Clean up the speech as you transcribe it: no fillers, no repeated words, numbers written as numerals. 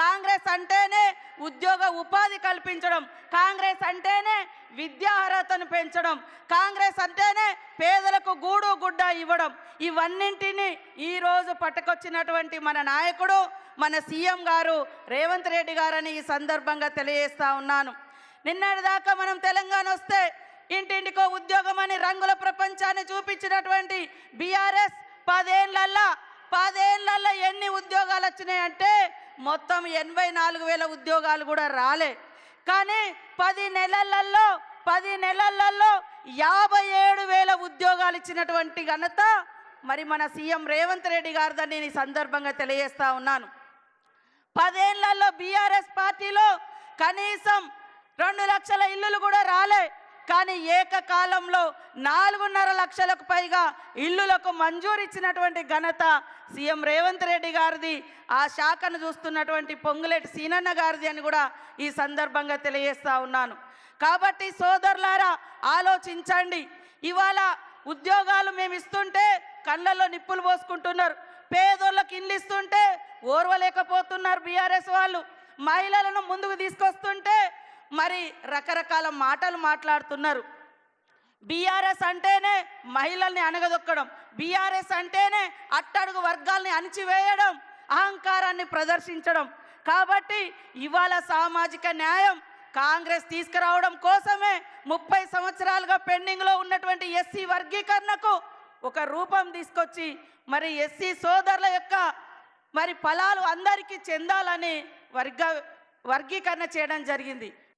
కాంగ్రెస్ అంటేనే ఉద్యోగ ఉపాధి కల్పించడం, కాంగ్రెస్ అంటేనే విద్యా అర్హతను పెంచడం, కాంగ్రెస్ అంటేనే పేదలకు గూడు గుడ్డ ఇవ్వడం. ఇవన్నింటినీ ఈరోజు పట్టుకొచ్చినటువంటి మన నాయకుడు మన సీఎం గారు రేవంత్ రెడ్డి గారని ఈ సందర్భంగా తెలియజేస్తా ఉన్నాను. నిన్నటిదాకా మనం తెలంగాణ వస్తే ఇంటింటికో ఉద్యోగం అని రంగుల ప్రపంచాన్ని చూపించినటువంటి బీఆర్ఎస్ 10 ఏళ్లలో ఎన్ని ఉద్యోగాలు వచ్చినాయంటే మొత్తం 84,000 ఉద్యోగాలు కూడా రాలే. కానీ 10 నెలలలో 57,000 ఉద్యోగాలు ఇచ్చినటువంటి ఘనత మరి మన సీఎం రేవంత్ రెడ్డి గారిదని నేను ఈ సందర్భంగా తెలియజేస్తా ఉన్నాను. 10 ఏళ్లలో బీఆర్ఎస్ పార్టీలో కనీసం 2 లక్షల ఇల్లులు కూడా రాలే. కానీ ఏకకాలంలో 4.5 లక్షలకు పైగా ఇల్లులకు మంజూరు ఇచ్చినటువంటి ఘనత సీఎం రేవంత్ రెడ్డి గారిది, ఆ శాఖను చూస్తున్నటువంటి పొంగులేటి సీనన్న గారిది అని కూడా ఈ సందర్భంగా తెలియజేస్తా ఉన్నాను. కాబట్టి సోదరులారా ఆలోచించండి. ఇవాళ ఉద్యోగాలు మేము ఇస్తుంటే కళ్ళల్లో నిప్పులు పోసుకుంటున్నారు, పేదోళ్ళకి ఇల్లు ఇస్తుంటే ఓర్వలేకపోతున్నారు బీఆర్ఎస్ వాళ్ళు, మహిళలను ముందుకు తీసుకొస్తుంటే మరి రకరకాల మాటలు మాట్లాడుతున్నారు. బీఆర్ఎస్ అంటేనే మహిళల్ని అణగదొక్కడం, బీఆర్ఎస్ అంటేనే అట్టడుగు వర్గాల్ని అణిచివేయడం, అహంకారాన్ని ప్రదర్శించడం. కాబట్టి ఇవాళ సామాజిక న్యాయం కాంగ్రెస్ తీసుకురావడం కోసమే 30 సంవత్సరాలుగా పెండింగ్లో ఉన్నటువంటి ఎస్సీ వర్గీకరణకు ఒక రూపం తీసుకొచ్చి మరి ఎస్సీ సోదరుల యొక్క మరి ఫలాలు అందరికీ చెందాలని వర్గీకరణ చేయడం జరిగింది.